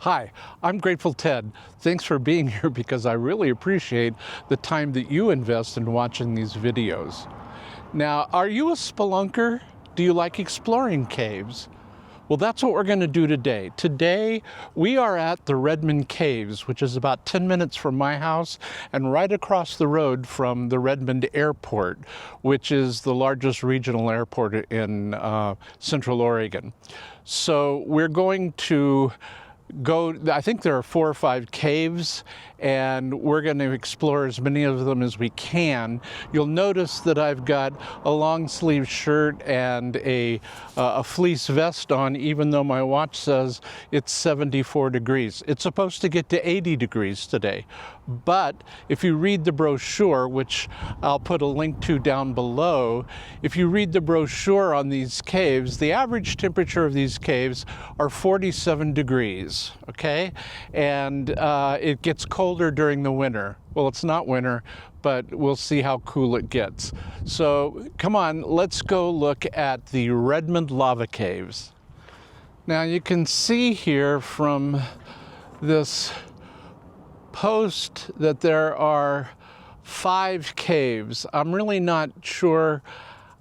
Hi, I'm Grateful Ted. Thanks for being here because I really appreciate the time that you invest in watching these videos. Now, are you a spelunker? Do you like exploring caves? Well, that's what we're going to do today. Today, we are at the Redmond Caves, which is about 10 minutes from my house and right across the road from the Redmond Airport, which is the largest regional airport in Central Oregon. So we're going to go, I think there are 4 or 5 caves, and we're going to explore as many of them as we can. You'll notice that I've got a long sleeve shirt and a fleece vest on, even though my watch says it's 74 degrees. It's supposed to get to 80 degrees today. But if you read the brochure, which I'll put a link to down below, if you read the brochure on these caves, the average temperature of these caves are 47 degrees, okay? And it gets colder during the winter. Well, it's not winter, but we'll see how cool it gets. So come on, let's go look at the Redmond Lava Caves. Now you can see here from this post that there are 5 caves. I'm really not sure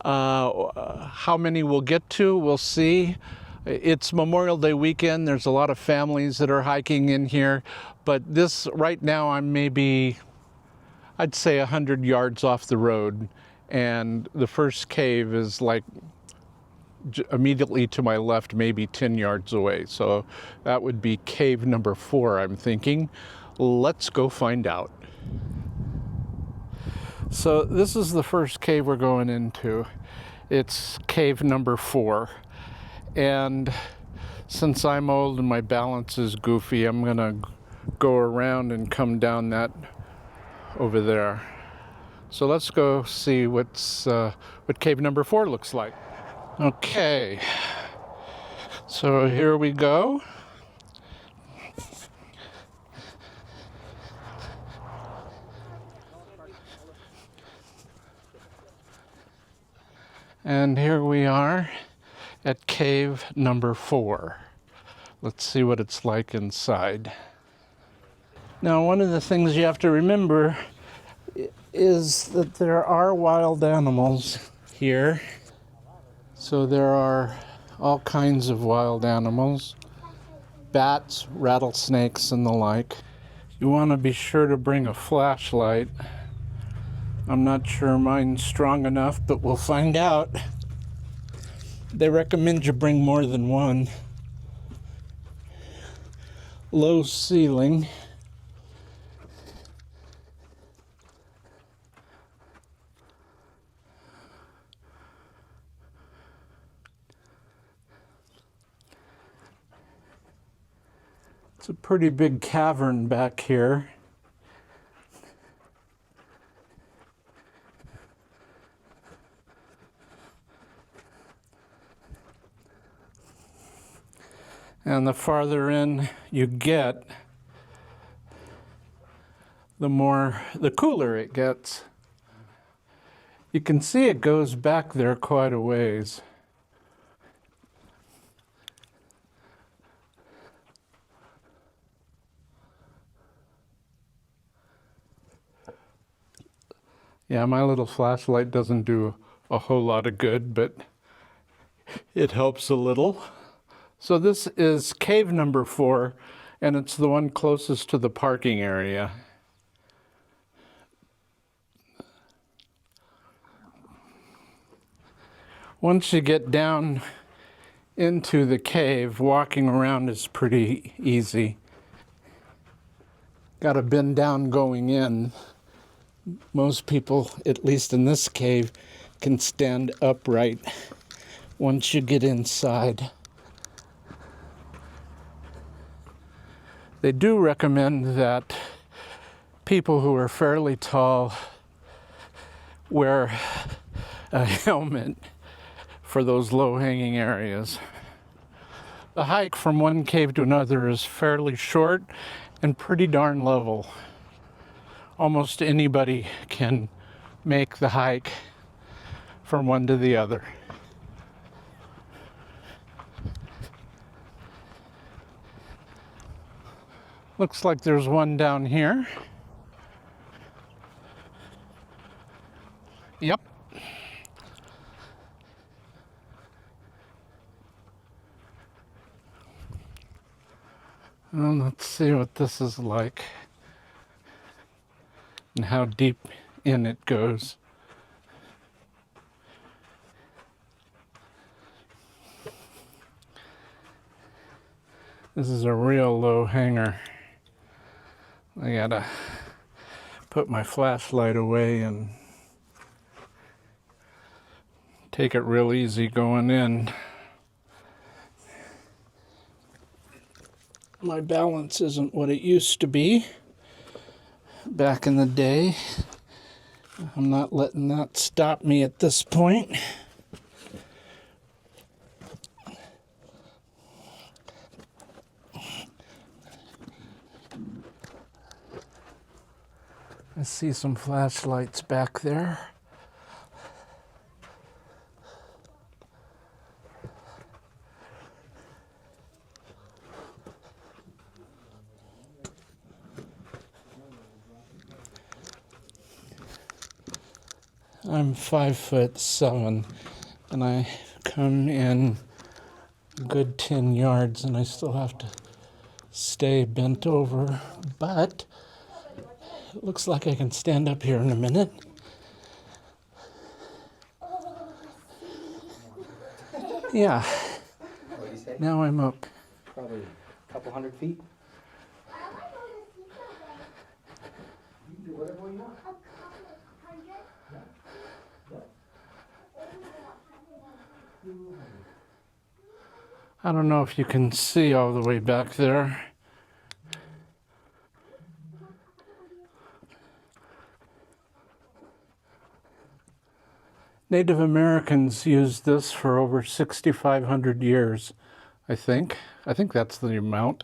how many we'll get to. We'll see. It's Memorial Day weekend. There's a lot of families that are hiking in here, but this right now I'm maybe, I'd say 100 yards off the road, and the first cave is like immediately to my left, maybe 10 yards away. So that would be cave number 4, I'm thinking. Let's go find out. So this is the first cave we're going into. It's cave number 4. And since I'm old and my balance is goofy, I'm gonna go around and come down that over there. So let's go see what cave number 4 looks like. Okay, so here we go. And here we are at cave number 4. Let's see what it's like inside. Now, one of the things you have to remember is that there are wild animals here. So there are all kinds of wild animals, bats, rattlesnakes, and the like. You want to be sure to bring a flashlight. I'm not sure mine's strong enough, but we'll find out. They recommend you bring more than one. Low ceiling. It's a pretty big cavern back here. And the farther in you get, the cooler it gets. You can see it goes back there quite a ways. Yeah, my little flashlight doesn't do a whole lot of good, but it helps a little. So this is cave number 4, and it's the one closest to the parking area. Once you get down into the cave, walking around is pretty easy. Got to bend down going in. Most people, at least in this cave, can stand upright once you get inside. They do recommend that people who are fairly tall wear a helmet for those low-hanging areas. The hike from one cave to another is fairly short and pretty darn level. Almost anybody can make the hike from one to the other. Looks like there's one down here. Yep. Well, let's see what this is like and how deep in it goes. This is a real low hanger. I gotta put my flashlight away and take it real easy going in. My balance isn't what it used to be back in the day. I'm not letting that stop me at this point. I see some flashlights back there. I'm 5'7", and I come in a good 10 yards, and I still have to stay bent over, but it looks like I can stand up here in a minute. Yeah, now I'm up. Probably a couple 100 feet. I don't know if you can see all the way back there. Native Americans used this for over 6,500 years, I think. I think that's the amount.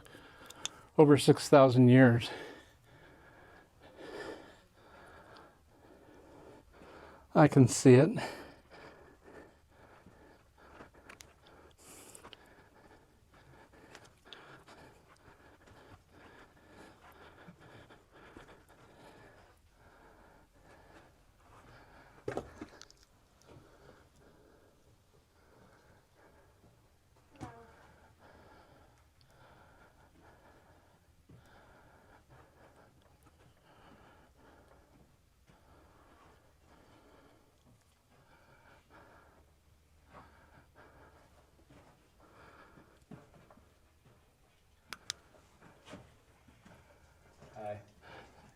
Over 6,000 years. I can see it.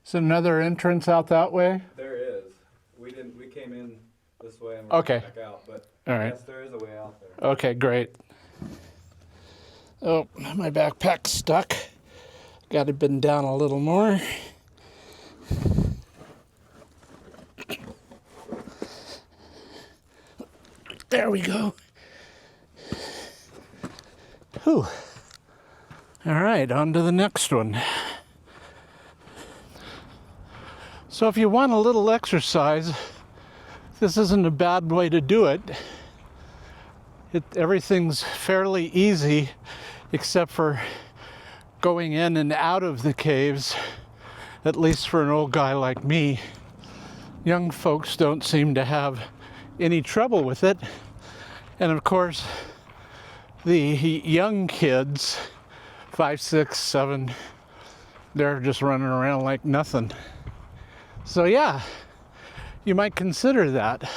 Is there another entrance out that way? There is. We came in this way and we're Okay. back out, but All right. yes, there is a way out there. Okay, great. Oh, my backpack's stuck. Got to bend down a little more. There we go. Whew. All right, on to the next one. So if you want a little exercise, this isn't a bad way to do it. Everything's fairly easy except for going in and out of the caves, at least for an old guy like me. Young folks don't seem to have any trouble with it. And of course, the young kids, 5, 6, 7, they're just running around like nothing. So yeah, you might consider that.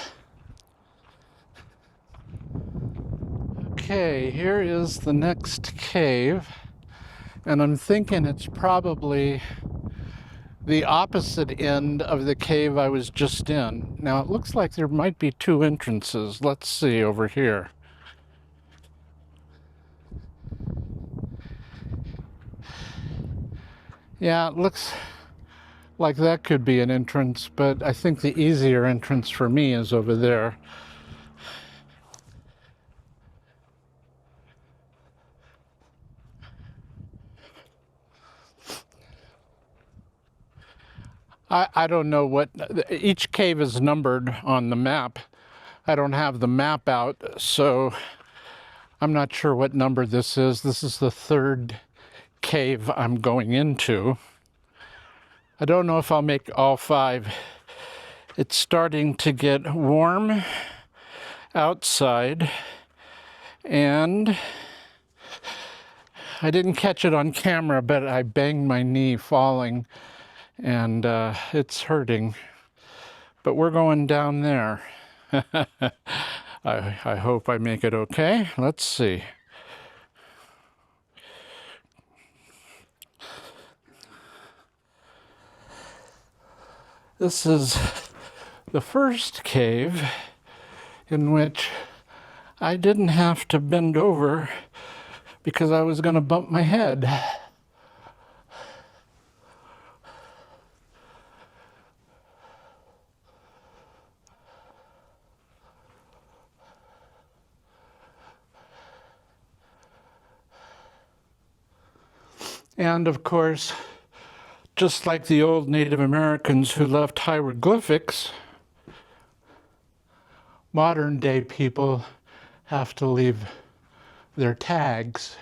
Okay, here is the next cave, and I'm thinking it's probably the opposite end of the cave I was just in. Now it looks like there might be 2 entrances. Let's see over here. Yeah, it looks like that could be an entrance, but I think the easier entrance for me is over there. I don't know what, each cave is numbered on the map. I don't have the map out, so I'm not sure what number this is. This is the 3rd cave I'm going into. I don't know if I'll make all 5. It's starting to get warm outside, and I didn't catch it on camera, but I banged my knee falling, and it's hurting. But we're going down there. I hope I make it okay. Let's see. This is the first cave in which I didn't have to bend over because I was going to bump my head. And of course, just like the old Native Americans who left hieroglyphics, modern day people have to leave their tags.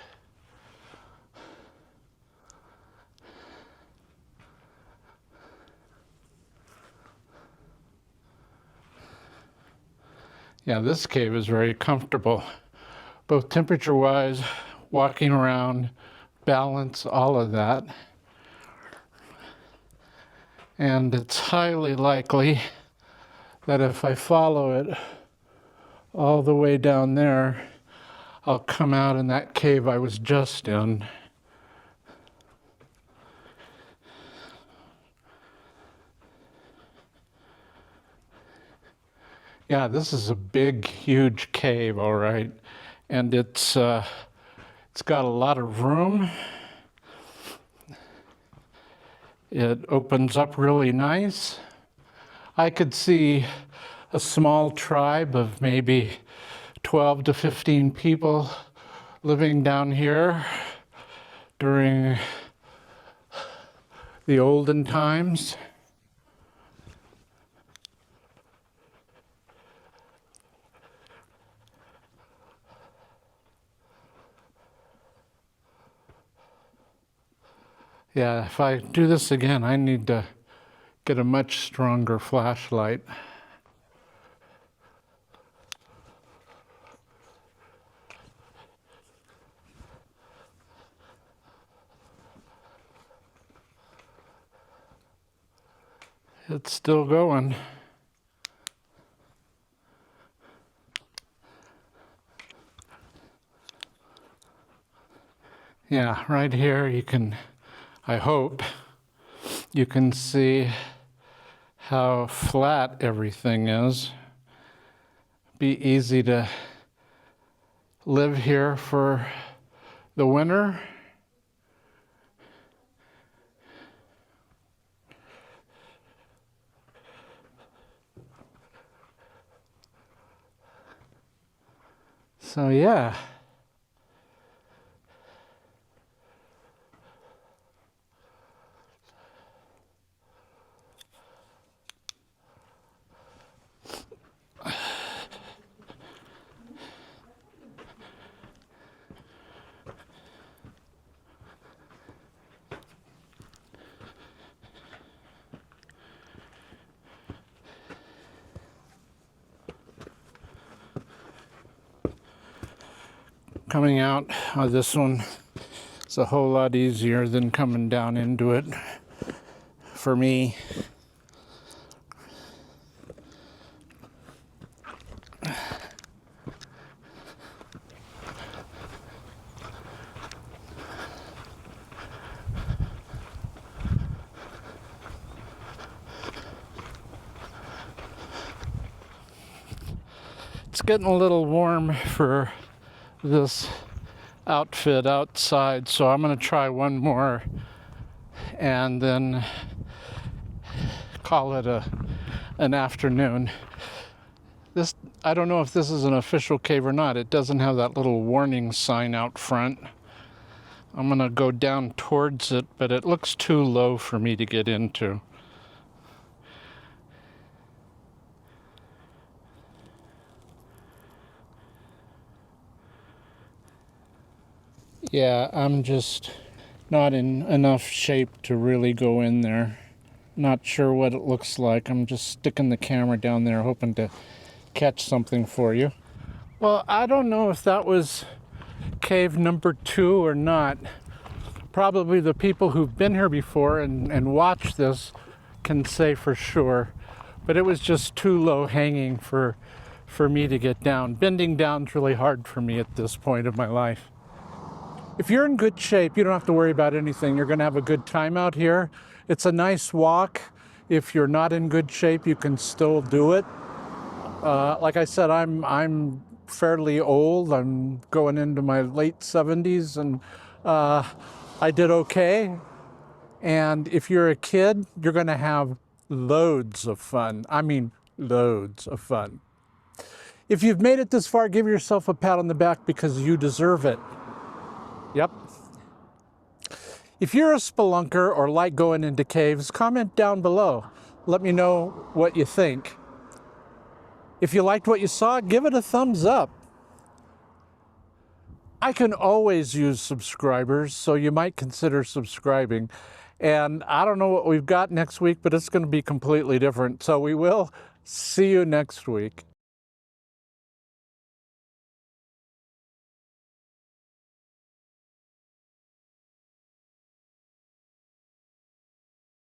Yeah, this cave is very comfortable, both temperature-wise, walking around, balance, all of that. And it's highly likely that if I follow it all the way down there, I'll come out in that cave I was just in. Yeah, this is a big, huge cave, all right. And it's got a lot of room. It opens up really nice. I could see a small tribe of maybe 12 to 15 people living down here during the olden times. Yeah, if I do this again, I need to get a much stronger flashlight. It's still going. Yeah, right here you can, I hope, you can see how flat everything is. Be easy to live here for the winter. So yeah. Coming out of this one is a whole lot easier than coming down into it for me. It's getting a little warm for this outfit outside, so I'm going to try one more and then call it an afternoon. This, I don't know if this is an official cave or not. It doesn't have that little warning sign out front. I'm going to go down towards it, but it looks too low for me to get into. Yeah, I'm just not in enough shape to really go in there. Not sure what it looks like. I'm just sticking the camera down there hoping to catch something for you. Well, I don't know if that was cave number 2 or not. Probably the people who've been here before and watched this can say for sure. But it was just too low hanging for me to get down. Bending down's really hard for me at this point of my life. If you're in good shape, you don't have to worry about anything. You're gonna have a good time out here. It's a nice walk. If you're not in good shape, you can still do it. Like I said, I'm fairly old. I'm going into my late 70s, and I did okay. And if you're a kid, you're gonna have loads of fun. I mean, loads of fun. If you've made it this far, give yourself a pat on the back because you deserve it. Yep. If you're a spelunker or like going into caves, comment down below. Let me know what you think. If you liked what you saw, give it a thumbs up. I can always use subscribers, so you might consider subscribing. And I don't know what we've got next week, but it's going to be completely different. So we will see you next week.